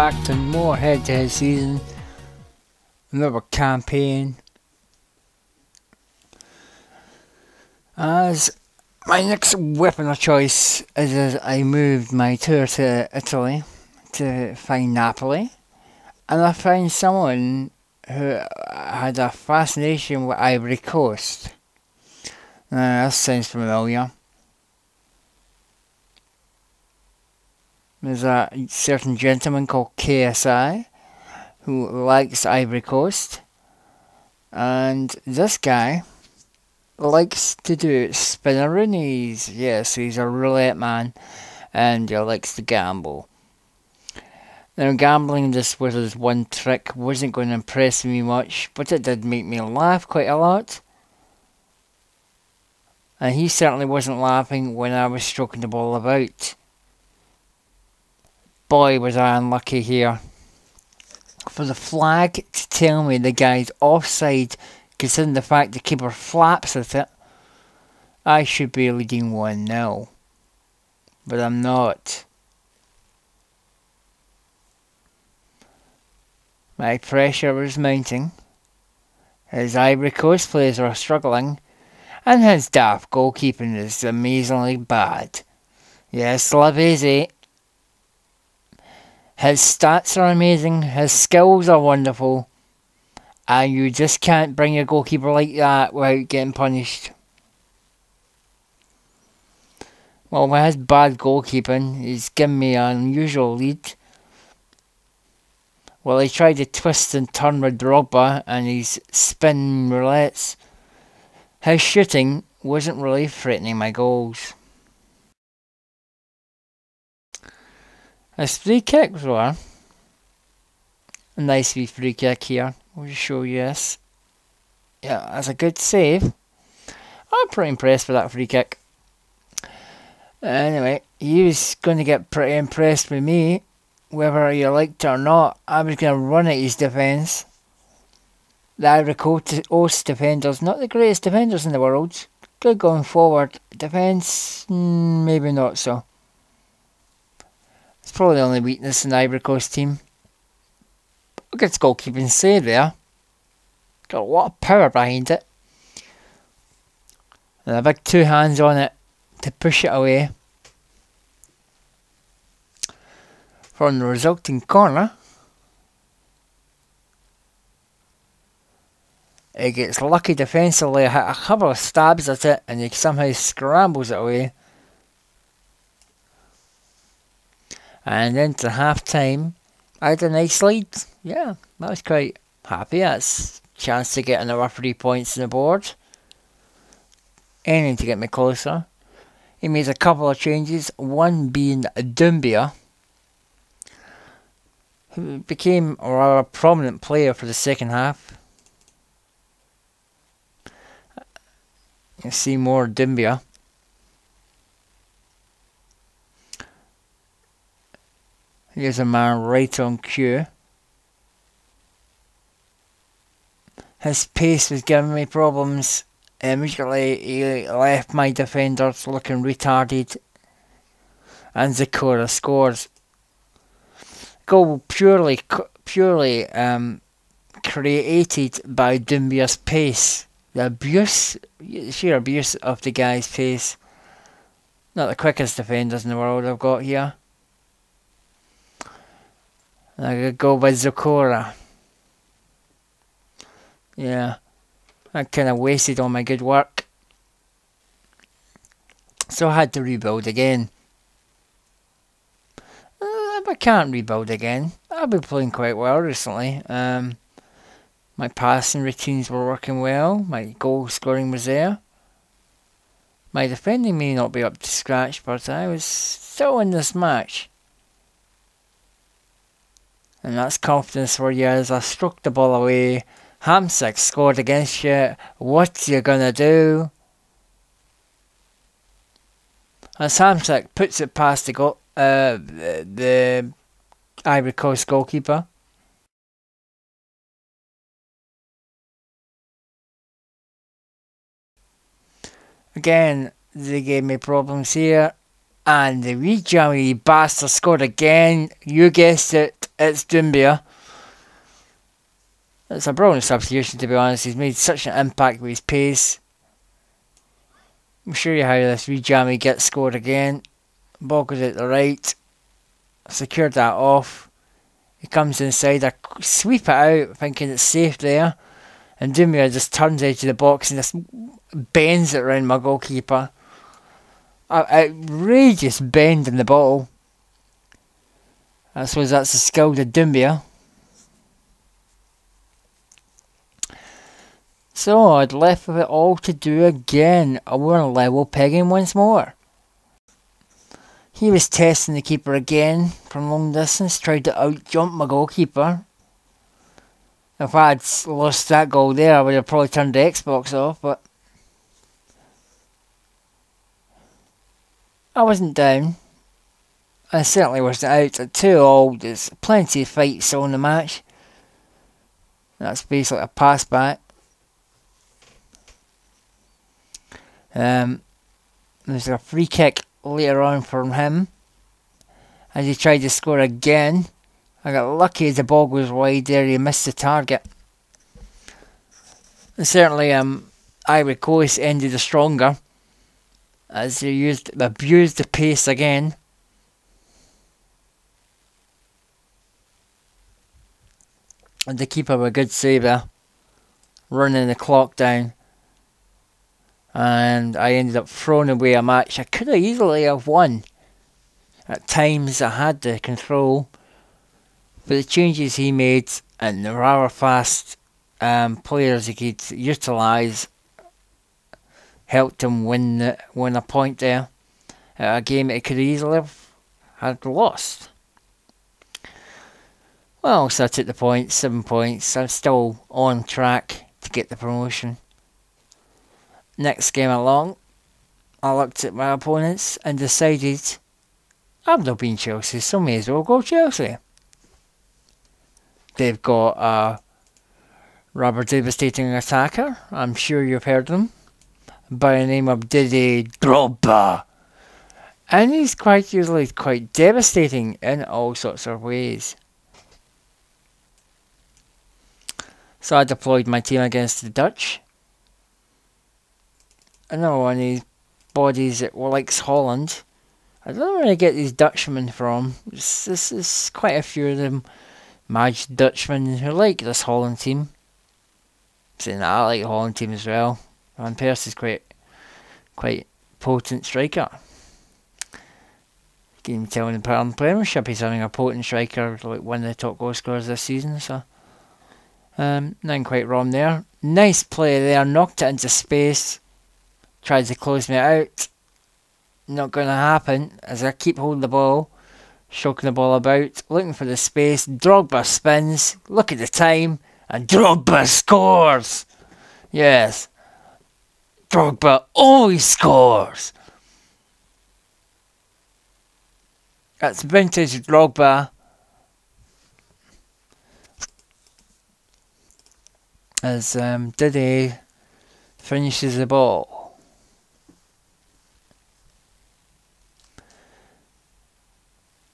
back to more head-to-head season, another campaign. As my next weapon of choice is as I moved my tour to Italy to find Napoli, and I found someone who had a fascination with Ivory Coast. That sounds familiar. There's a certain gentleman called KSI who likes Ivory Coast, and this guy likes to do spinneroonies. Yes, he's a roulette man, and he likes to gamble. Now, gambling just with his one trick wasn't going to impress me much, but it did make me laugh quite a lot. And he certainly wasn't laughing when I was stroking the ball about. Boy, was I unlucky here. For the flag to tell me the guy's offside, considering the fact the keeper flaps at it, I should be leading 1-0. But I'm not. My pressure was mounting. His Ivory Coast players are struggling, and his daft goalkeeping is amazingly bad. Yes, live easy. His stats are amazing, his skills are wonderful, and you just can't bring a goalkeeper like that without getting punished. Well, with his bad goalkeeping, he's given me an unusual lead. Well, he tried to twist and turn with Drogba and his spin roulettes. His shooting wasn't really threatening my goals. His free kicks were a nice wee free kick here. We'll show you this. Yeah, that's a good save. I'm pretty impressed with that free kick. Anyway, he was going to get pretty impressed with me, whether you liked it or not. I was going to run at his defence. The Ivory Coast defenders, not the greatest defenders in the world. Good going forward. Defence, maybe not so. It's probably the only weakness in the Ivory Coast team. Look at its goalkeeping save there. Got a lot of power behind it. And a big two hands on it to push it away. From the resulting corner, he gets lucky defensively, hit a couple of stabs at it, and he somehow scrambles it away. And into half time, I had a nice lead. Yeah, I was quite happy. That's a chance to get another 3 points on the board. Anything to get me closer. He made a couple of changes, one being Doumbia, who became a rather prominent player for the second half. You see more Doumbia. Here's a man right on cue. His pace was giving me problems. Immediately he left my defenders looking retarded. And Zakora scores. Goal purely created by Doumbia's pace. The abuse, sheer abuse of the guy's pace. Not the quickest defenders in the world I've got here. I could go with Zakora. Yeah, I kind of wasted all my good work. So I had to rebuild again. If I can't rebuild again, I've been playing quite well recently. My passing routines were working well. My goal scoring was there. My defending may not be up to scratch, but I was still in this match. And that's confidence for you as I struck the ball away. Hamsik scored against you. What you gonna do? As Hamsik puts it past the Ivory Coast goalkeeper. Again, they gave me problems here. And the wee jammy bastard scored again. You guessed it. It's Doumbia. It's a brilliant substitution, to be honest. He's made such an impact with his pace. I'll show you how this wee jammy gets scored again. Ball goes out the right. Secured that off. He comes inside. I sweep it out, thinking it's safe there. And Doumbia just turns out of the box and just bends it around my goalkeeper. Outrageous bend in the ball. I suppose that's the skill of Doumbia. So I'd left with it all to do again. We're on level pegging once more. He was testing the keeper again from long distance, tried to out-jump my goalkeeper. If I had lost that goal there, I would have probably turned the Xbox off, but I wasn't down. I certainly wasn't out at 2-2. There's plenty of fight still in the match. That's basically a pass back. There's a free kick later on from him as he tried to score again. I got lucky as the ball goes wide there. He missed the target. And certainly Ivory Coast ended the stronger as they abused the pace again. And the keeper with a good save there, running the clock down. And I ended up throwing away a match I could have easily have won. At times I had the control, but the changes he made and the rather fast players he could utilise helped him win a point there. A game that he could easily have had lost. Well, so I took the points, 7 points. I'm still on track to get the promotion. Next game along, I looked at my opponents and decided I've not been Chelsea, so may as well go Chelsea. They've got a rather devastating attacker. I'm sure you've heard of him, by the name of Didier Drogba. And he's usually quite devastating in all sorts of ways. So I deployed my team against the Dutch. Another one of these bodies that likes Holland. I don't know where I get these Dutchmen from. This is quite a few of them. Mad Dutchmen who like this Holland team. Saying that I like the Holland team as well. Van Persie's quite potent striker. You can even tell in the Premiership he's having a potent striker, like one of the top goal scorers this season. So nothing quite wrong there. Nice play there, knocked it into space. Tried to close me out. Not going to happen as I keep holding the ball. Shoking the ball about. Looking for the space. Drogba spins. Look at the time. And Drogba scores. Yes. Drogba always scores. That's vintage Drogba. As Didier finishes the ball.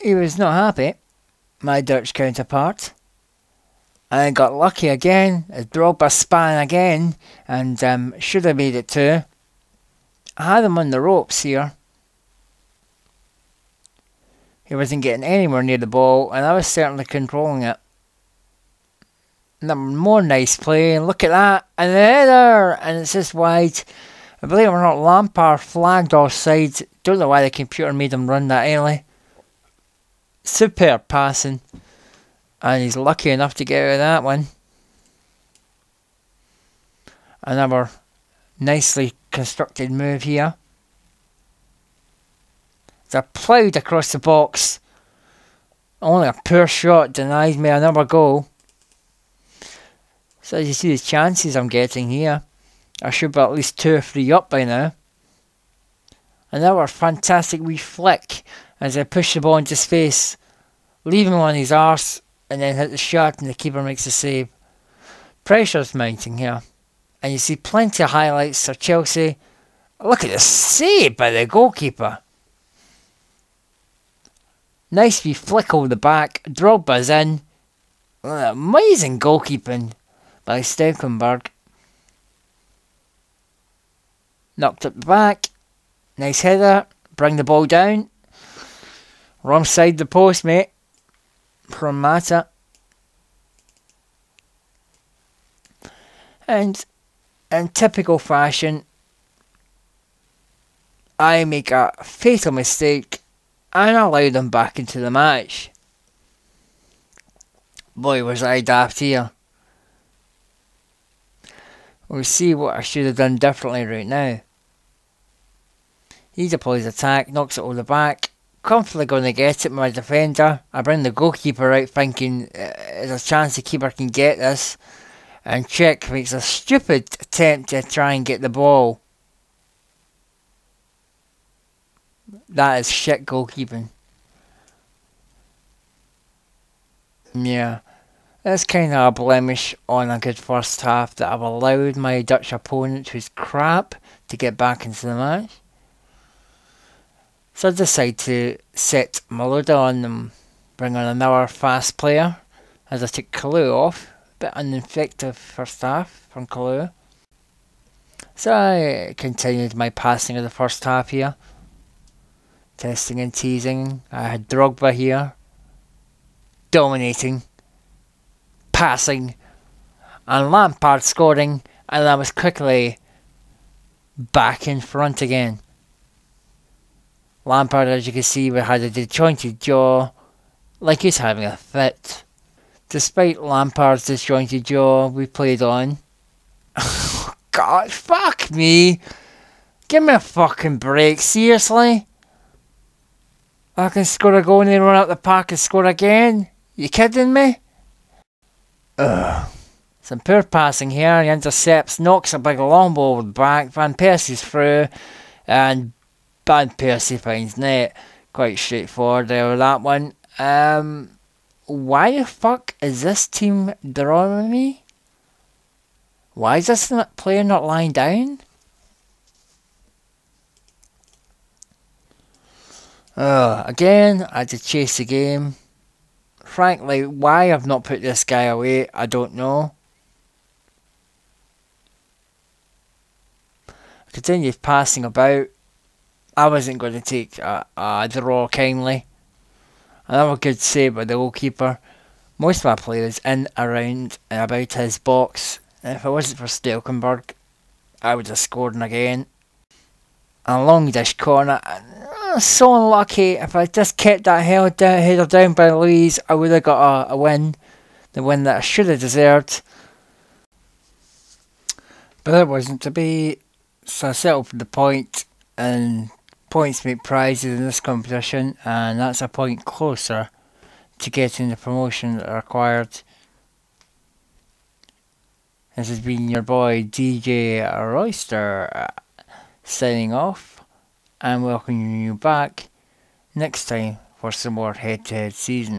He was not happy, my Dutch counterpart. I got lucky again, as Drogba span again, and should have made it 2. I had him on the ropes here. He wasn't getting anywhere near the ball, and I was certainly controlling it. More nice play, and look at that, and the header, and it's just wide. I believe it or not, Lampard flagged offside. Don't know why the computer made him run that early. Superb passing, and he's lucky enough to get out of that one. Another nicely constructed move here. It's a ploughed across the box. Only a poor shot denies me another goal. So as you see the chances I'm getting here, I should be at least 2 or 3 up by now. Another fantastic wee flick as I push the ball into space, leave him on his arse, and then hit the shot and the keeper makes the save. Pressure's mounting here. And you see plenty of highlights for Chelsea. Look at the save by the goalkeeper. Nice wee flick over the back. Drogba's in. Amazing goalkeeping by Stekelenburg. Knocked up the back. Nice header. Bring the ball down. Wrong side the post, mate. From Mata. And in typical fashion, I make a fatal mistake and allow them back into the match. Boy, was I daft here. We'll see what I should have done differently right now. He deploys attack, knocks it over the back. Comfortably going to get it, my defender. I bring the goalkeeper out thinking there's a chance the keeper can get this. And Czech makes a stupid attempt to try and get the ball. That is shit goalkeeping. Yeah. That's kind of a blemish on a good first half that I've allowed my Dutch opponent, who's crap, to get back into the match. So I decide to set Malouda on them, bring on another fast player, as I took Kalou off. Bit unineffective first half from Kalou. So I continued my passing of the first half here. Testing and teasing. I had Drogba here. Dominating. Passing. And Lampard scoring. And I was quickly back in front again. Lampard, as you can see, had a disjointed jaw, like he's having a fit. Despite Lampard's disjointed jaw, we played on. God, fuck me! Give me a fucking break, seriously? I can score a goal and then run out the park and score again? You kidding me? Ugh. Some poor passing here, he intercepts, knocks a big long ball over the back, Van Persie's through, and Van Persie finds net. Quite straightforward there with that one. Why the fuck is this team drawing me? Why is this player not lying down? Again, I had to chase the game. Frankly, why I've not put this guy away, I don't know. I continued passing about. I wasn't going to take a draw kindly. Another good save by the goalkeeper. Most of my players in, around, and about his box. And if it wasn't for Stekelenburg, I would have scored again. A long dish corner. So unlucky. If I just kept that header down by Louise, I would have got a win. The win that I should have deserved. But it wasn't to be. So I settled for the point. And points make prizes in this competition, and that's a point closer to getting the promotion required. This has been your boy DJ Royster signing off, and welcoming you back next time for some more head-to-head season.